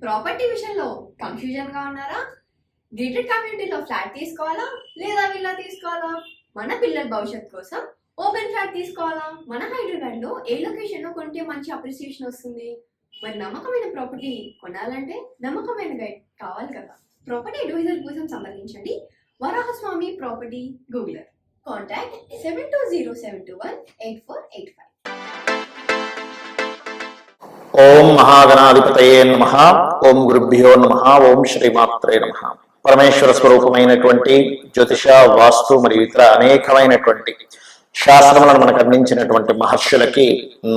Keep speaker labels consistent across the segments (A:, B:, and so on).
A: Property విషయంలో confusion గా ఉన్నారా? గేటెడ్ కమ్యూనిటీలో ఫ్లాట్ తీసుకోవాలా లేదా విల్లా తీసుకోవాలా? మన పిల్లల భవిష్యత్ కోసం ఓపెన్ ఫ్లాట్ తీసుకోవాలా? మన హైదరాబాద్ లో ఏ లొకేషన్ లో కొంటే మంచి అప్రిసియేషన్ వస్తుంది? మరి నమ్మకమైన ప్రాపర్టీ కొనాలంటే నమ్మకమైన గైడ్ కావాలి కదా. ప్రాపర్టీ అడ్వైజర్ కోసం సంప్రదించండి వరాహస్వామి ప్రాపర్టీ గూగులర్. కాంటాక్ట్ 7207218485.
B: ఓం మహాగణాధిపతయే నమః. ఓం గురుభ్యో నమః. ఓం శ్రీమాత్రే నమః. పరమేశ్వర స్వరూపమైనటువంటి జ్యోతిష, వాస్తు మరియు ఇతర అనేకమైనటువంటి శాస్త్రములను మనకు అందించినటువంటి మహర్షులకి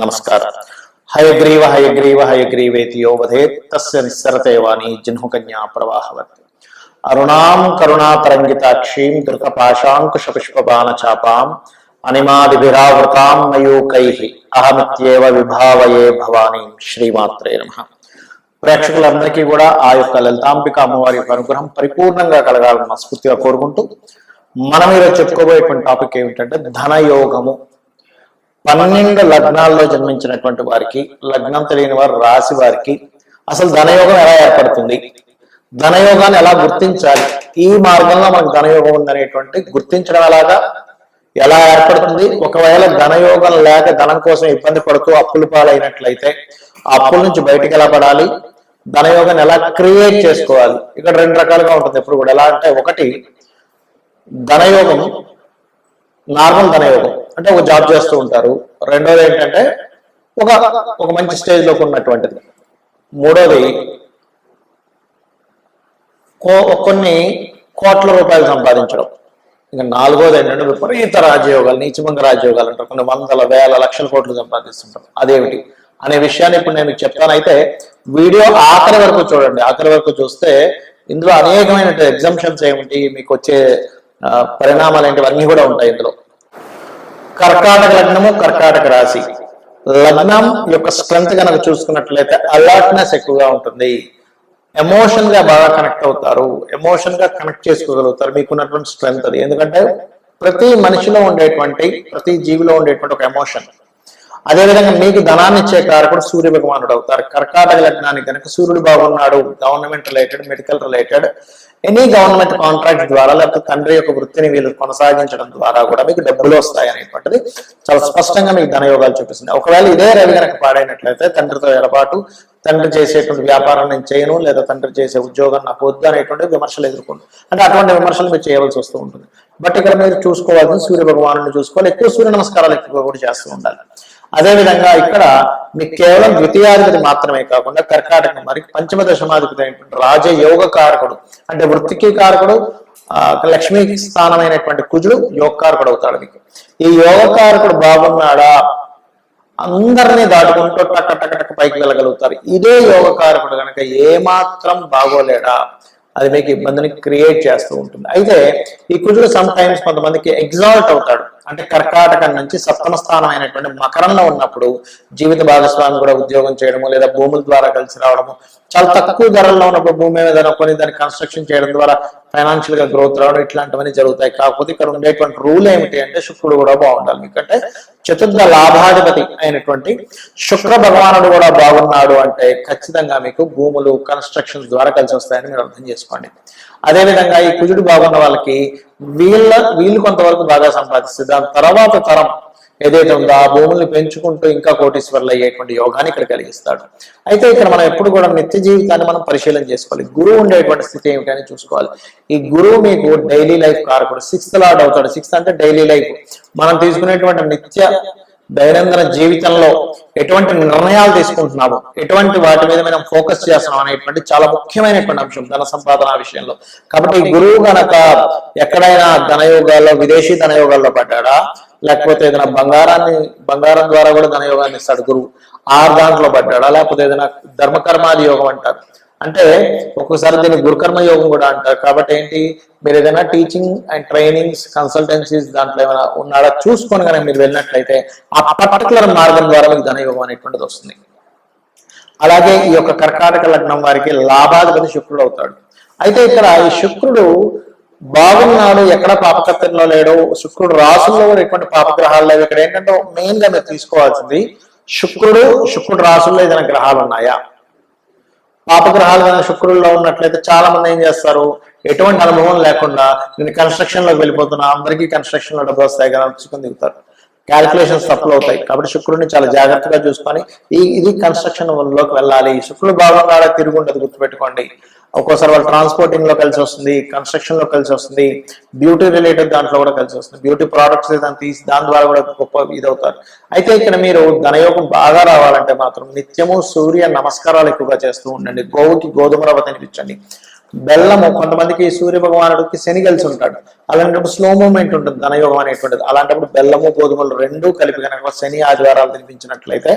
B: నమస్కారం. హయగ్రీవ హయగ్రీవ హయగ్రీవేతి యో వదేత్ తస్య నిస్సరతే వాణి జిహ్నుకన్యా ప్రవాహవత్. అరుణాం కరుణాతరంగితాక్షీం ధృతపాశాంకుశ పుష్పబాణ చాపాం అనిమాదిభిరావృతాం మయూకైః అహమిత్యేవ విభావయే భవానీ. శ్రీమాత్రే నమః. ప్రేక్షకులందరికీ కూడా ఆ యొక్క లలితాంబిక అమ్మవారి యొక్క అనుగ్రహం పరిపూర్ణంగా కలగాలని మనస్ఫూర్తిగా కోరుకుంటూ మనం ఈరోజు చెప్పుకోబోయేటువంటి టాపిక్ ఏమిటంటే ధనయోగము. 12 లగ్నాల్లో జన్మించినటువంటి వారికి, లగ్నం తెలియని వారు, రాశి వారికి అసలు ధనయోగం ఎలా ఏర్పడుతుంది, ధనయోగాన్ని ఎలా గుర్తించాలి, ఈ మార్గంలో మనకు ధనయోగం ఉందనేటువంటి గుర్తించడం ఎలా ఏర్పడుతుంది, ఒకవేళ ధనయోగం లేక ధనం కోసం ఇబ్బంది పడుతూ అప్పుల పాలైనట్లయితే ఆ అప్పుల నుంచి బయటికి ఎలా పడాలి, ధనయోగాన్ని ఎలా క్రియేట్ చేసుకోవాలి. ఇక్కడ 2 రకాలుగా ఉంటుంది ఎప్పుడు కూడా. ఎలా అంటే, ఒకటి ధనయోగం, నార్మల్ ధనయోగం అంటే ఒక జాబ్ చేస్తూ ఉంటారు. రెండోది ఏంటంటే ఒక మంచి స్టేజ్లోకి ఉన్నటువంటిది. మూడోది కొన్ని కోట్ల రూపాయలు సంపాదించడం. ఇంకా నాలుగోది ఏంటంటే విపరీత రాజయోగాలు, నీచభంగ రాజయోగాలు అంటారు. కొన్ని వందల వేల లక్షల కోట్లు సంపాదిస్తుంటారు. అదేమిటి అనే విషయాన్ని ఇప్పుడు నేను మీకు చెప్తాను. అయితే వీడియో ఆఖరి వరకు చూడండి. ఆఖరి వరకు చూస్తే ఇందులో అనేకమైన ఎగ్జామ్షన్స్ ఏమిటి, మీకు వచ్చే పరిణామాలు ఏంటి, అన్నీ కూడా ఉంటాయి ఇందులో. కర్కాటక లగ్నము, కర్కాటక రాశి. లగ్నం యొక్క స్ట్రెంత్ కనుక చూసుకున్నట్లయితే అలర్ట్నెస్ ఎక్కువగా ఉంటుంది. ఎమోషన్ గా బాగా కనెక్ట్ అవుతారు, ఎమోషన్ గా కనెక్ట్ చేసుకోగలుగుతారు. మీకున్నటువంటి స్ట్రెంత్ అది. ఎందుకంటే ప్రతి మనిషిలో ఉండేటువంటి, ప్రతి జీవిలో ఉండేటువంటి ఒక ఎమోషన్. అదేవిధంగా మీకు ధనాన్ని ఇచ్చే కారకుడు సూర్య భగవానుడు అవుతారు. కర్కాటక లగ్నానికి కనుక సూర్యుడు బాగున్నాడు, government related, medical related, any government contract ద్వారా, లేకపోతే తండ్రి యొక్క వృత్తిని వీళ్ళు కొనసాగించడం ద్వారా కూడా మీకు డబ్బులు వస్తాయి అనేటువంటిది చాలా స్పష్టంగా మీకు ధనయోగాలు చూపిస్తుంది. ఒకవేళ ఇదే రవి కనుక పాడైనట్లయితే తండ్రితో ఎడబాటు, తండ్రి చేసేటువంటి వ్యాపారం నేను చేయను, లేదా తండ్రి చేసే ఉద్యోగం నాకు వద్దు అనేటువంటి విమర్శలు ఎదుర్కొంటుంది. అంటే అటువంటి విమర్శలు మీరు చేయవలసి వస్తూ ఉంటుంది. బట్ ఇక్కడ మీరు చూసుకోవాల్సింది సూర్య భగవాను చూసుకోవాలి. ఎక్కువ సూర్య నమస్కారాలు ఎక్కువగా కూడా చేస్తూ ఉండాలి. అదేవిధంగా ఇక్కడ మీకు కేవలం ద్వితీయాధిపతి మాత్రమే కాకుండా కర్కాటకం మరి పంచమ దశమాధిపతి అయినటువంటి రాజయోగ కారకుడు, అంటే వృత్తికి కారకుడు, లక్ష్మీ స్థానమైనటువంటి కుజుడు యోగకారకుడు అవుతాడు. మీకు ఈ యోగకారకుడు బాగున్నాడా అందరినీ దాటుకుంటూ టక్క టక్క టక్క పైకి వెళ్ళగలుగుతారు. ఇదే యోగకారకుడు కనుక ఏమాత్రం బాగోలేడా అది మీకు ఇబ్బందిని క్రియేట్ చేస్తూ ఉంటుంది. అయితే ఈ కుజుడు సమ్ టైమ్స్ కొంతమందికి ఎగ్జాల్ట్ అవుతాడు. అంటే కర్కాటకం నుంచి సప్తమ స్థానం అయినటువంటి మకరంలో ఉన్నప్పుడు జీవిత భాగస్వామి కూడా ఉద్యోగం చేయడము, లేదా భూముల ద్వారా కలిసి రావడము, చాలా తక్కువ ధరల్లో ఉన్నప్పుడు భూమి ఏదైనా కొని దాన్ని కన్స్ట్రక్షన్ చేయడం ద్వారా ఫైనాన్షియల్ గా గ్రోత్ రావడం, ఇట్లాంటివన్నీ జరుగుతాయి. కాకపోతే ఇక్కడ ఉండేటువంటి రూల్ ఏమిటి అంటే శుక్రుడు కూడా బాగుండాలి. ఎందుకంటే చతుర్థ లాభాధిపతి అయినటువంటి శుక్ర భగవానుడు కూడా బాగున్నాడు అంటే ఖచ్చితంగా మీకు భూములు, కన్స్ట్రక్షన్స్ ద్వారా కలిసి వస్తాయని మీరు అర్థం చేసుకోండి. అదేవిధంగా ఈ కుజుడు బాగున్న వాళ్ళకి వీళ్ళు కొంతవరకు బాగా సంపాదిస్తుంది. దాని తర్వాత తరం ఏదైతే ఉందో ఆ భూముల్ని పెంచుకుంటూ ఇంకా కోటీశ్వర్లు అయ్యేటువంటి యోగాన్ని ఇక్కడ కలిగిస్తాడు. అయితే ఇక్కడ మనం ఎప్పుడు కూడా నిత్య జీవితాన్ని మనం పరిశీలన చేసుకోవాలి. గురువు ఉండేటువంటి స్థితి ఏమిటని చూసుకోవాలి. ఈ గురువు మీకు డైలీ లైఫ్ కారకుడు, 6th లార్డ్ అవుతాడు. 6th అంటే డైలీ లైఫ్. మనం తీసుకునేటువంటి నిత్య దైనందిన జీవితంలో ఎటువంటి నిర్ణయాలు తీసుకుంటున్నాము, ఎటువంటి వాటి మీద మనం ఫోకస్ చేస్తున్నాం అనేటువంటి చాలా ముఖ్యమైనటువంటి అంశం ధన సంపాదన విషయంలో. కాబట్టి ఈ గురువు గనక ఎక్కడైనా ధనయోగాల్లో, విదేశీ ధనయోగాల్లో పడ్డాడా, లేకపోతే ఏదైనా బంగారం ద్వారా కూడా ధనయోగాన్ని ఇస్తాడు గురువు, దాంట్లో పడ్డాడా, లేకపోతే ఏదైనా ధర్మకర్మాది యోగం అంటారు. అంటే ఒక్కోసారి దీన్ని గురుకర్మ యోగం కూడా అంటారు. కాబట్టి ఏంటి, మీరు ఏదైనా టీచింగ్ అండ్ ట్రైనింగ్స్, కన్సల్టెన్సీస్ దాంట్లో ఏమైనా ఉన్నాడా చూసుకొని కనుక మీరు వెళ్ళినట్లయితే ఆ పర్టికులర్ మార్గం ద్వారా మీకు ధనయోగం అనేటువంటిది వస్తుంది. అలాగే ఈ యొక్క కర్కాటక లగ్నం వారికి లాభాధిపతి శుక్రుడు అవుతాడు. అయితే ఇక్కడ ఈ శుక్రుడు బాగున్నాడు, ఎక్కడ పాపకత్వంలో లేడు, శుక్రుడు రాసుల్లో కూడా ఎటువంటి పాపగ్రహాలు లేవు. ఇక్కడ ఏంటంటే మెయిన్ గా మీరు తీసుకోవాల్సింది శుక్రుడు రాసుల్లో ఏదైనా గ్రహాలు ఉన్నాయా, పాపగ్రహాలు కనుక శుక్రుల్లో ఉన్నట్లయితే చాలా మంది ఏం చేస్తారు, ఎటువంటి అనుభవం లేకుండా నేను కన్స్ట్రక్షన్ లోకి వెళ్ళిపోతున్నా, అందరికీ కన్స్ట్రక్షన్ లో డబ్బులు వస్తాయి కదా చూసుకుని దిగుతారు. క్యాలిక్యులేషన్స్ తప్పులు అవుతాయి. కాబట్టి శుక్రుడిని చాలా జాగ్రత్తగా చూసుకొని ఇది కన్స్ట్రక్షన్ లోకి వెళ్ళాలి. శుక్రుడు బాగున్నాడా తిరిగి ఉండదు, గుర్తుపెట్టుకోండి. ఒక్కోసారి వాళ్ళు ట్రాన్స్పోర్టింగ్ లో కలిసి వస్తుంది, కన్స్ట్రక్షన్ లో కలిసి వస్తుంది, బ్యూటీ రిలేటెడ్ దాంట్లో కూడా కలిసి వస్తుంది. బ్యూటీ ప్రోడక్ట్స్ ఏదైనా తీసి దాని ద్వారా కూడా గొప్ప ఇదవుతారు. అయితే ఇక్కడ మీరు ధనయోగం బాగా రావాలంటే మాత్రం నిత్యము సూర్య నమస్కారాలు ఎక్కువగా చేస్తూ ఉండండి. గోవుకి గోధుమ రవ్వ తినిపించండి. బెల్లము, కొంతమందికి సూర్య భగవానుడికి శని కలిసి ఉంటాడు, అలాంటప్పుడు స్లో మూమెంట్ ఉంటుంది ధనయోగం అనేటువంటిది. అలాంటప్పుడు బెల్లము గోధుమలు రెండూ కలిపి కనుక శని ఆదివారాలు తినిపించినట్లయితే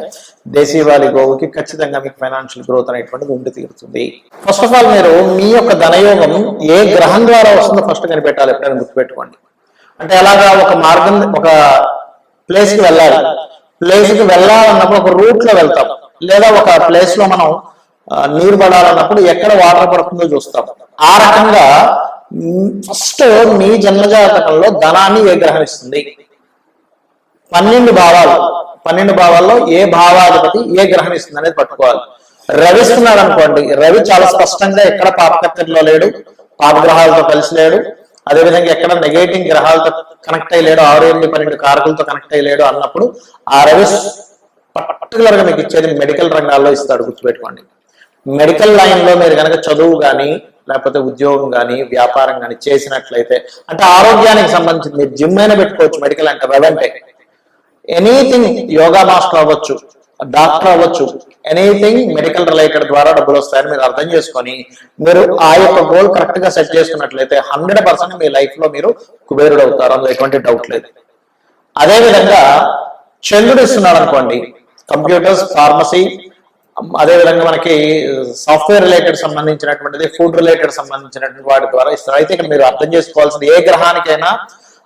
B: దేశీవాళి గోవుకి ఖచ్చితంగా మీకు ఫైనాన్షియల్ గ్రోత్ అనేటువంటిది ఉండి తీరుతుంది. ఫస్ట్ ఆఫ్ ఆల్ మీరు మీ యొక్క ధనయోగం ఏ గ్రహం ద్వారా వస్తుందో ఫస్ట్ కనిపెట్టాలి, ఎప్పుడైనా గుర్తుపెట్టుకోండి. అంటే అలాగా ఒక మార్గం, ఒక ప్లేస్ కి వెళ్ళాలి. ప్లేస్ కి వెళ్ళాలన్నప్పుడు ఒక రూట్ లో వెళ్తాం, లేదా ఒక ప్లేస్ లో మనం నీరు పడాలన్నప్పుడు ఎక్కడ వాటర్ పడుతుందో చూస్తాం. ఆ రకంగా ఫస్ట్ మీ జన్మజాతకంలో ధనాన్ని ఏ గ్రహం ఇస్తుంది, 12 భావాల్లో ఏ భావాధిపతి ఏ గ్రహం ఇస్తుంది అనేది పట్టుకోవాలి. రవి ఇస్తున్నాడు అనుకోండి, రవి చాలా స్పష్టంగా ఎక్కడ పాపకత్తిలో లేడు, పాపగ్రహాలతో కలిసి లేడు, అదేవిధంగా ఎక్కడ నెగేటివ్ గ్రహాలతో కనెక్ట్ అయ్యలేడు, 6, 8, 12 కారకులతో కనెక్ట్ అయ్యలేడు అన్నప్పుడు ఆ రవి పర్టికులర్ గా మీకు ఇచ్చేది మెడికల్ రంగాల్లో ఇస్తాడు, గుర్తుపెట్టుకోండి. మెడికల్ లైన్ లో మీరు కనుక చదువు కానీ లేకపోతే ఉద్యోగం కానీ వ్యాపారం కానీ చేసినట్లయితే, అంటే ఆరోగ్యానికి సంబంధించి మీరు జిమ్ అయినా పెట్టుకోవచ్చు. మెడికల్ అంటే రవి అంటే ఎనీథింగ్, యోగా మాస్టర్ అవ్వచ్చు, డాక్టర్ అవ్వచ్చు, ఎనీథింగ్ మెడికల్ రిలేటెడ్ ద్వారా డబ్బులు వస్తాయని మీరు అర్థం చేసుకొని మీరు ఆ యొక్క గోల్ కరెక్ట్ గా సెట్ చేసుకున్నట్లయితే 100% మీ లైఫ్ లో మీరు కుబేరుడు అవుతారు, అందులో ఎటువంటి డౌట్ లేదు. అదేవిధంగా చంద్రుడు ఇస్తున్నాడు అనుకోండి, కంప్యూటర్స్, ఫార్మసీ, అదేవిధంగా మనకి సాఫ్ట్వేర్ రిలేటెడ్ సంబంధించినటువంటిది, ఫుడ్ రిలేటెడ్ సంబంధించినటువంటి వాటి ద్వారా ఇస్తారు. అయితే ఇక్కడ మీరు అర్థం చేసుకోవాల్సింది, ఏ గ్రహానికైనా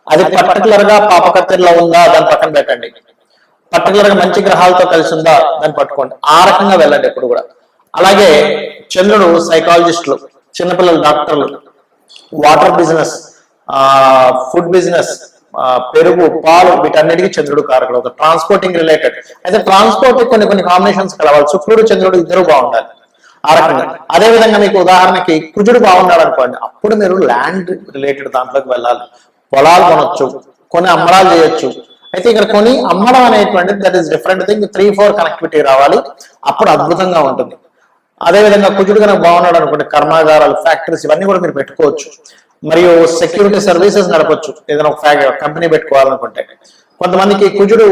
B: అది పర్టికులర్ గా పాపకత్తిలో ఉందా దాన్ని పక్కన పెట్టండి, పర్టికులర్ గా మంచి గ్రహాలతో కలిసి ఉందా దాన్ని పట్టుకోండి. ఆ రకంగా వెళ్ళండి ఎప్పుడు కూడా. అలాగే చంద్రుడు సైకాలజిస్టులు, చిన్నపిల్లల డాక్టర్లు, వాటర్ బిజినెస్, ఫుడ్ బిజినెస్, పెరుగు, పాలు, వీటన్నిటికీ చంద్రుడు కారకుడు అవుతాడు. ట్రాన్స్పోర్టింగ్ రిలేటెడ్ అయితే ట్రాన్స్పోర్ట్ కొన్ని కాంబినేషన్స్ కలవాలి. శుక్రుడు చంద్రుడు ఇద్దరు బాగుండాలి ఆ రకంగా. అదేవిధంగా మీకు ఉదాహరణకి కుజుడు బాగున్నాడు అనుకోండి, అప్పుడు మీరు ల్యాండ్ రిలేటెడ్ దాంట్లోకి వెళ్ళాలి. పొలాలు కొనొచ్చు, కొన్ని అమ్మడాలు చేయొచ్చు. అయితే ఇక్కడ కొని అమ్మడం అనేటువంటిది that is different thing. 3-4 connectivity రావాలి, అప్పుడు అద్భుతంగా ఉంటుంది. అదేవిధంగా కుజుడు కనుక బాగున్నాడు అనుకోండి, కర్మాగారాలు, ఫ్యాక్టరీస్ ఇవన్నీ కూడా మీరు పెట్టుకోవచ్చు. మరియు సెక్యూరిటీ సర్వీసెస్ నడపచ్చు, ఏదైనా ఒక కంపెనీ పెట్టుకోవాలనుకుంటే. కొంతమందికి కుజుడు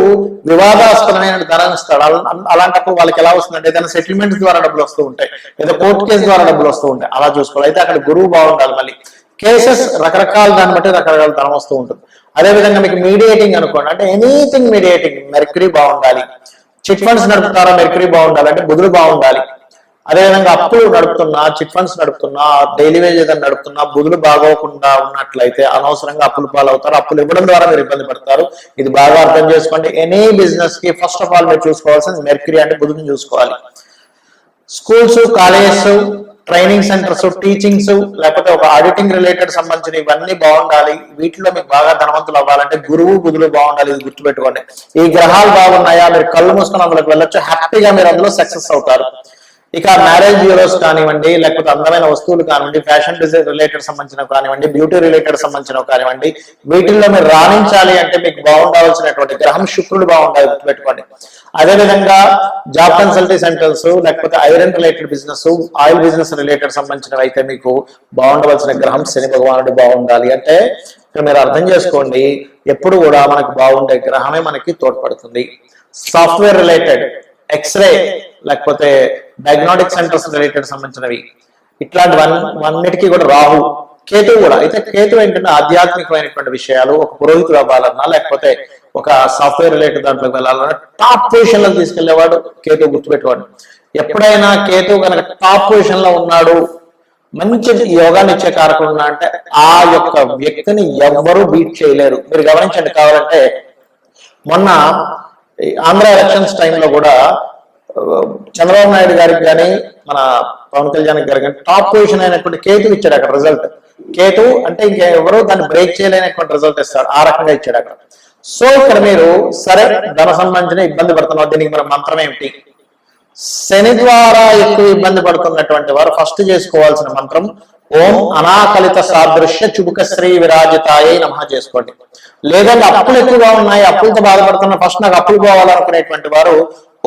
B: వివాదాస్పదమైన ధనం ఇస్తాడు, అలాంటప్పుడు వాళ్ళకి ఎలా వస్తుందంటే ఏదైనా సెటిల్మెంట్స్ ద్వారా డబ్బులు వస్తూ ఉంటాయి, ఏదో కోర్టు కేసు ద్వారా డబ్బులు వస్తూ ఉంటాయి, అలా చూసుకోవాలి. అయితే అక్కడ గురువు బాగుండాలి. మళ్ళీ కేసెస్ రకరకాల దాన్ని బట్టి రకరకాల ధనం వస్తూ ఉంటుంది. అదేవిధంగా మీకు మీడియేటింగ్ అనుకోండి, అంటే ఎనీథింగ్ మీడియేటింగ్, మెర్క్యూరీ బాగుండాలి. చిట్ ఫండ్స్ నడుపుతారా, మెర్క్యూరీ బాగుండాలి, అంటే బుధుడు బాగుండాలి. అదేవిధంగా అప్పులు నడుపుతున్నా, చిట్ ఫండ్స్ నడుపుతున్నా, డైలీ వేజ్ ఏదైనా నడుపుతున్నా బుధుడు బాగోకుండా ఉన్నట్లయితే అనవసరంగా అప్పులు పాలవుతారు. అప్పులు ఇవ్వడం ద్వారా మీరు ఇబ్బంది పడతారు. ఇది బాగా అర్థం చేసుకోండి. ఎనీ బిజినెస్ కి ఫస్ట్ ఆఫ్ ఆల్ మీరు చూసుకోవాల్సింది మెర్క్యూరీ, అంటే బుధుడిని చూసుకోవాలి. Schools, colleges, training centres, teachings, లేకపోతే ఒక ఆడిటింగ్ రిలేటెడ్ సంబంధించిన ఇవన్నీ బాగుండాలి. వీటిలో మీకు బాగా ధనవంతులు అవ్వాలంటే గురువు బుధులు బాగుండాలి. ఇది గుర్తుపెట్టుకోండి. ఈ గ్రహాలు బాగున్నాయా, మీరు కళ్ళు మూసుకొని అందులోకి వెళ్ళొచ్చు, హ్యాపీగా మీరు అందులో సక్సెస్ అవుతారు. ఇక మ్యారేజ్ బ్యూరోస్ కానివ్వండి, లేకపోతే అందమైన వస్తువులు కానివ్వండి, ఫ్యాషన్ డిజైన్ రిలేటెడ్ సంబంధించినవి కానివ్వండి, బ్యూటీ రిలేటెడ్ సంబంధించినవి కానివ్వండి, వీటిల్లో మీరు రాణించాలి అంటే మీకు బాగుండాల్సినటువంటి గ్రహం శుక్రుడు బాగుండాలి, గుర్తుపెట్టుకోండి. అదేవిధంగా జాబ్ కన్సల్టీ సెంటర్స్, లేకపోతే iron related business, oil business related సంబంధించినవి అయితే మీకు బాగుండవలసిన గ్రహం శని భగవానుడు బాగుండాలి. అంటే ఇక్కడ మీరు అర్థం చేసుకోండి, ఎప్పుడు కూడా మనకు బాగుండే గ్రహమే మనకి తోడ్పడుతుంది. సాఫ్ట్వేర్ రిలేటెడ్, ఎక్స్రే, లేకపోతే డయాగ్నోటిక్ సెంటర్స్ రిలేటెడ్ సంబంధించినవి, ఇట్లాంటివన్నిటికీ కూడా రాహు, కేతు కూడా. అయితే కేతు ఏంటంటే ఆధ్యాత్మికమైనటువంటి విషయాలు, ఒక పురోహితుడు అవ్వాలన్నా లేకపోతే ఒక సాఫ్ట్వేర్ రిలేటెడ్ దాంట్లోకి వెళ్ళాలన్నా టాప్ పొజిషన్ లో తీసుకెళ్లేవాడు కేతు, గుర్తుపెట్టుకోండి. ఎప్పుడైనా కేతు కనుక టాప్ పొజిషన్ లో ఉన్నాడు, మంచి యోగాన్ని ఇచ్చే కారకుడు ఉన్నా అంటే ఆ యొక్క వ్యక్తిని ఎవ్వరూ బీట్ చేయలేరు. మీరు గమనించండి. కావాలంటే మొన్న ఆంధ్ర ఎలక్షన్స్ టైంలో కూడా చంద్రబాబు నాయుడు గారికి కానీ మన పవన్ కళ్యాణ్ గారికి కానీ టాప్ పొజిషన్ అయినటువంటి కేతు ఇచ్చాడు అక్కడ రిజల్ట్. కేతు అంటే ఇంకెవరో దాన్ని బ్రేక్ చేయలేనటువంటి రిజల్ట్ ఇస్తాడు, ఆ రకంగా ఇచ్చాడు అక్కడ. సో ఇక్కడ మీరు సరే ధన సంబంధించిన ఇబ్బంది పడుతున్నావు, దీనికి మన మంత్రం ఏమిటి? శని ద్వారా ఎక్కువ ఇబ్బంది పడుతున్నటువంటి వారు ఫస్ట్ చేసుకోవాల్సిన మంత్రం ఓం అనాకలిత సాదృశ్య చుబుక శ్రీ విరాజితాయే నమః చేసుకోండి. లేదంటే అప్పులు ఎక్కువగా ఉన్నాయి, అప్పులతో బాధపడుతున్న ఫస్ట్ నాకు అప్పులు పోవాలనుకునేటువంటి వారు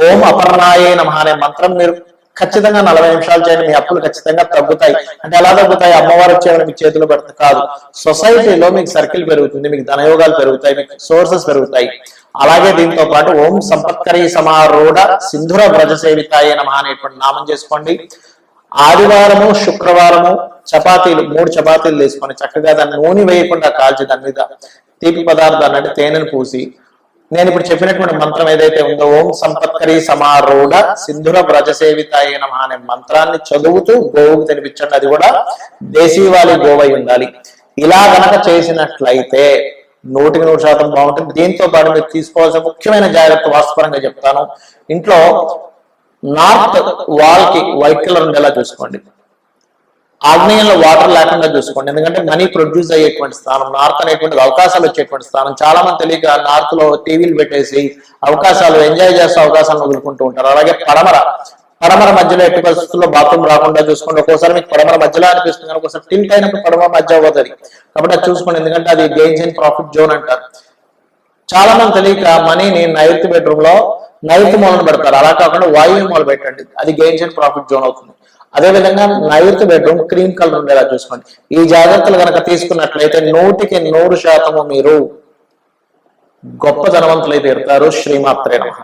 B: ఓం అపర్ణాయే నమః అనే మంత్రం మీరు ఖచ్చితంగా 40 నిమిషాలు చేయండి. మీ అప్పులు ఖచ్చితంగా తగ్గుతాయి. అంటే ఎలా తగ్గుతాయి? అమ్మవారు వచ్చేవాళ్ళు మీకు చేతిలో పెడతాయి కాదు, సొసైటీలో మీకు సర్కిల్ పెరుగుతుంది, మీకు ధనయోగాలు పెరుగుతాయి, మీకు సోర్సెస్ పెరుగుతాయి. అలాగే దీంతో పాటు ఓం సంపత్కరీ సమారూఢ సింధుర వ్రజ సేవితాయే నమః అనేటువంటి నామం చేసుకోండి. ఆదివారము శుక్రవారము చపాతీలు 3 చపాతీలు తీసుకొని చక్కగా దాన్ని నూనె వేయకుండా కాల్చి దాని మీద తీపి పదార్థాన్ని అంటే తేనెను పూసి నేను ఇప్పుడు చెప్పినటువంటి మంత్రం ఏదైతే ఉందో ఓం సంపత్కరీ సమారూఢ సింధుర వ్రజ సేవితాయే నమః అనే మంత్రాన్ని చదువుతూ గోవుకు తినిపించండి. అది కూడా దేశీవాలి గోవై ఉండాలి. ఇలా గనక చేసినట్లయితే 100% బాగుంటుంది. దీంతో పాటు మీరు తీసుకోవాల్సిన ముఖ్యమైన జాగ్రత్త వాస్తవంగా చెప్తాను. ఇంట్లో నార్త్ వాల్ కి వైట్ కలర్ ఉండేలా చూసుకోండి. ఆగ్నేయంలో వాటర్ లేకుండా చూసుకోండి. ఎందుకంటే మనీ ప్రొడ్యూస్ అయ్యేటువంటి స్థానం నార్త్ అనేటువంటి అవకాశాలు వచ్చేటువంటి స్థానం. చాలా మంది తెలియక నార్త్ లో టీవీలు పెట్టేసి అవకాశాలు ఎంజాయ్ చేస్తూ అవకాశాలను వదులుకుంటూ ఉంటారు. అలాగే పడమర మధ్యలో ఎట్టి పరిస్థితుల్లో బాత్రూమ్ రాకుండా చూసుకోండి. ఒక్కోసారి మీకు పడమర మధ్యలో అనిపిస్తుంది కానీ ఒకసారి టిల్ట్ అయినప్పుడు పడమర మధ్య అవుతుంది కాబట్టి అది చూసుకోండి. ఎందుకంటే అది గెయిన్స్ అండ్ ప్రాఫిట్ జోన్ అంటారు. చాలా మంది తెలియక మనీని నైరుతి బెడ్రూమ్ లో నైరుతి మూలను పెడతారు. అలా కాకుండా వాయువ్య మూల పెట్టండి, అది గెయిన్స్ అండ్ ప్రాఫిట్ జోన్ అవుతుంది. అదే విధంగా నైరుతి బెడ్రూమ్ క్రీమ్ కలర్ ఉండేలా చూసుకోండి. ఈ జాగ్రత్తలు కనుక తీసుకున్నట్లయితే 100% మీరు గొప్ప ధనవంతులై తీరుతారు. శ్రీమాత్రే నమః.